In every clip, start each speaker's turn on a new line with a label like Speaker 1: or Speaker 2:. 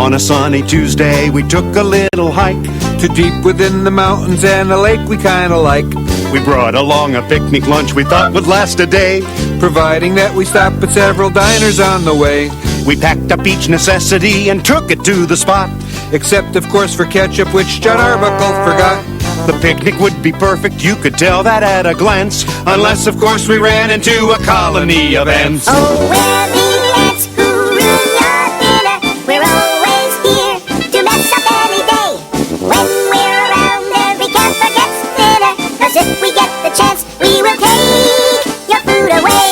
Speaker 1: On a sunny Tuesday, we took a little hike
Speaker 2: to deep within the mountains and a lake we kinda like.
Speaker 1: We brought along a picnic lunch we thought would last a day,
Speaker 2: providing that we stopped at several diners on the way.
Speaker 1: We packed up each necessity and took it to the spot,
Speaker 2: except of course for ketchup, which John Arbuckle forgot.
Speaker 1: The picnic would be perfect, you could tell that at a glance, unless of course we ran into a colony of ants.
Speaker 3: Oh, we're the ants who ruin your dinner. We're always here to mess up any day. When we're around, every camper gets thinner, 'cause if we get the chance, we will take your food away.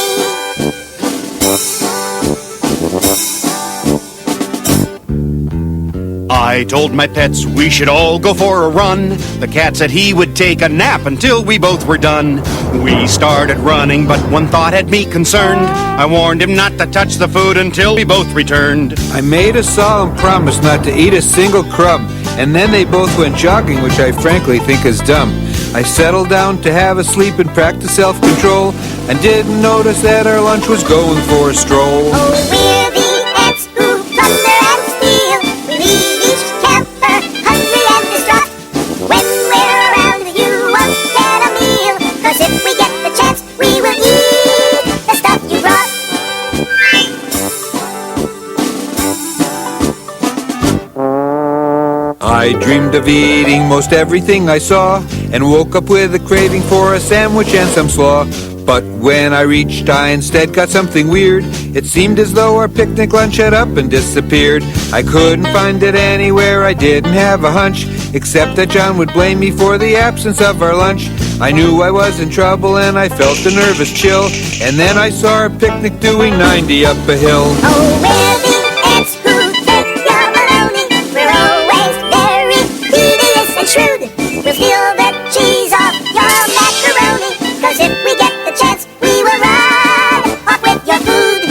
Speaker 1: I told my pets we should all go for a run. The cat said he would take a nap until we both were done. We started running, but one thought had me concerned. I warned him not to touch the food until we both returned.
Speaker 2: I made a solemn promise not to eat a single crumb, and then they both went jogging, which I frankly think is dumb. I settled down to have a sleep and practice self-control, and didn't notice that our lunch was going for a stroll.
Speaker 3: Oh, we're the ants who plunder and steal. We leave each camper hungry and distraught. When we're around, you won't get a meal, 'cause if we get the chance, we will eat the stuff you brought.
Speaker 2: I dreamed of eating most everything I saw, and woke up with a craving for a sandwich and some slaw. But when I reached, I instead got something weird. It seemed as though our picnic lunch had up and disappeared. I couldn't find it anywhere, I didn't have a hunch, except that John would blame me for the absence of our lunch. I knew I was in trouble and I felt a nervous chill, and then I saw our picnic doing 90 up a hill.
Speaker 3: Oh, we're the ants who take your baloney. We're always very devious and shrewd. We'll steal the cheese off your macaroni, 'cause if we get the chance, we will run off with your food.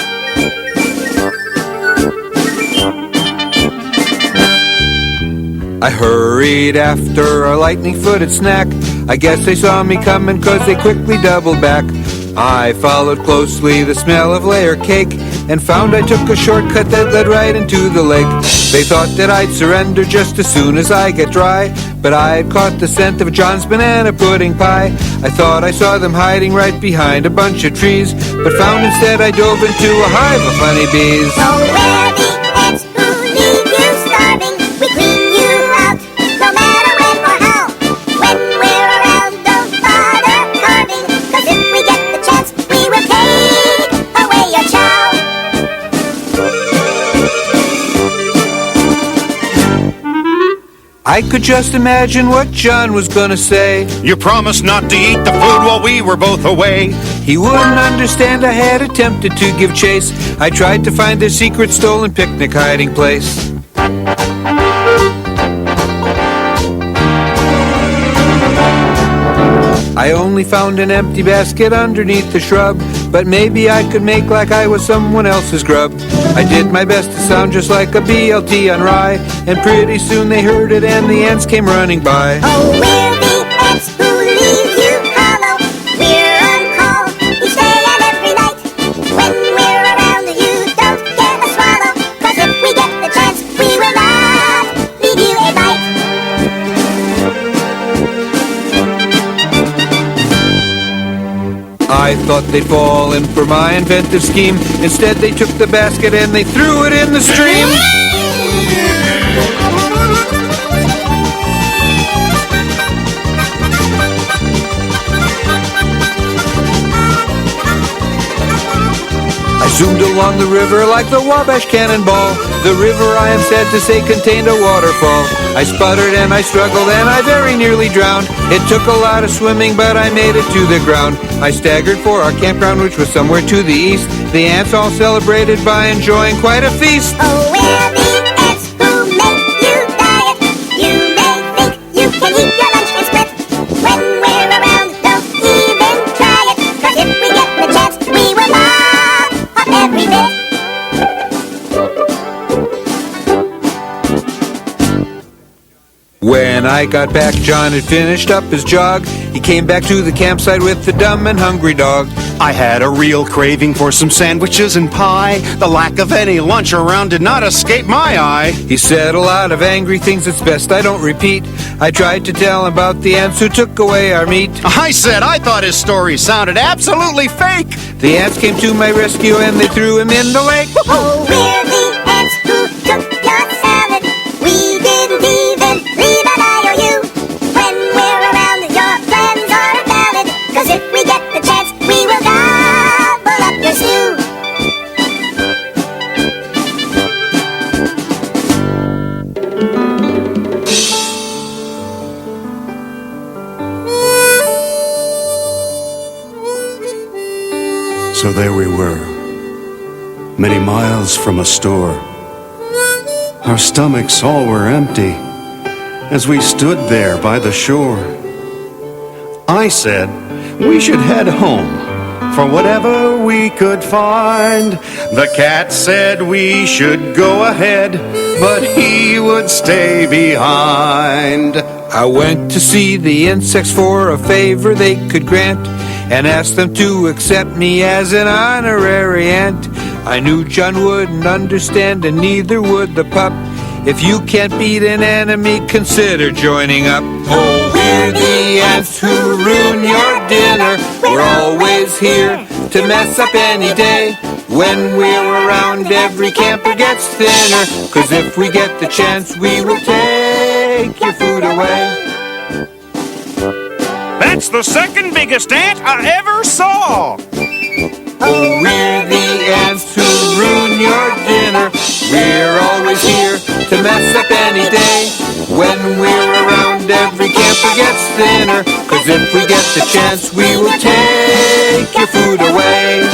Speaker 2: I hurried after our lightning-footed snack. I guess they saw me coming 'cause they quickly doubled back. I followed closely the smell of layer cake, and found I took a shortcut that led right into the lake. They thought that I'd surrender just as soon as I get dry, but I had caught the scent of John's banana pudding pie. I thought I saw them hiding right behind a bunch of trees, but found instead I dove into a hive of honeybees.
Speaker 3: Oh, we're the ants who leave you starving. We clean you out, no matter when or how. When we're around, don't bother carving, 'cause if we get the chance, we will take away your chow.
Speaker 2: I could just imagine what John was gonna say.
Speaker 1: You promised not to eat the food while we were both away.
Speaker 2: He wouldn't understand I had attempted to give chase. I tried to find their secret stolen picnic hiding place. I only found an empty basket underneath the shrub, but maybe I could make like I was someone else's grub. I did my best to sound just like a BLT on rye, and pretty soon they heard it and the ants came running by.
Speaker 3: Oh, we're the ants who leave you hollow. We're on call each day and every night. When we're around, you don't get a swallow, 'cause if we get the chance, we will not leave you a bite.
Speaker 2: I thought they'd fallen for my inventive scheme. Instead they took the basket and they threw it in the stream. I zoomed along the river like the Wabash Cannonball. The river, I am sad to say, contained a waterfall. I sputtered and I struggled and I very nearly drowned. It took a lot of swimming, but I made it to the ground. I staggered for our campground, which was somewhere to the east. The ants all celebrated by enjoying quite a feast.
Speaker 3: Oh, we're the ants who make you diet. You may think you can eat your lunch and split. When we're around, don't even try it, 'cause if we get the chance, we will mop up every bit.
Speaker 2: When I got back, John had finished up his jog. He came back to the campsite with the dumb and hungry dog.
Speaker 1: I had a real craving for some sandwiches and pie. The lack of any lunch around did not escape my eye.
Speaker 2: He said a lot of angry things, it's best I don't repeat. I tried to tell him about the ants who took away our meat.
Speaker 1: I said I thought his story sounded absolutely fake.
Speaker 2: The ants came to my rescue and they threw him in the lake.
Speaker 3: Oh, we're the ants who took your salad. We didn't even leave an IOU. When we're around, your plans are valid. 'Cause if we get the chance, we will gobble up your stew.
Speaker 1: So there we were, many miles from a store. Our stomachs all were empty as we stood there by the shore. I said we should head home for whatever we could find. The cat said we should go ahead, but he would stay behind.
Speaker 2: I went to see the insects for a favor they could grant, and asked them to accept me as an honorary ant. I knew John wouldn't understand, and neither would the pup. If you can't beat an enemy, consider joining up. Oh, we're the ants who ruin your dinner. We're always here to mess up any day. When we're around, every camper gets thinner. 'Cause if we get the chance, we will take your food away.
Speaker 1: That's the second biggest ant I ever saw.
Speaker 2: Oh, we're the ants who ruin your dinner. We're always here to mess up any day. When we're around, every camper gets thinner. 'Cause if we get the chance, we will take your food away.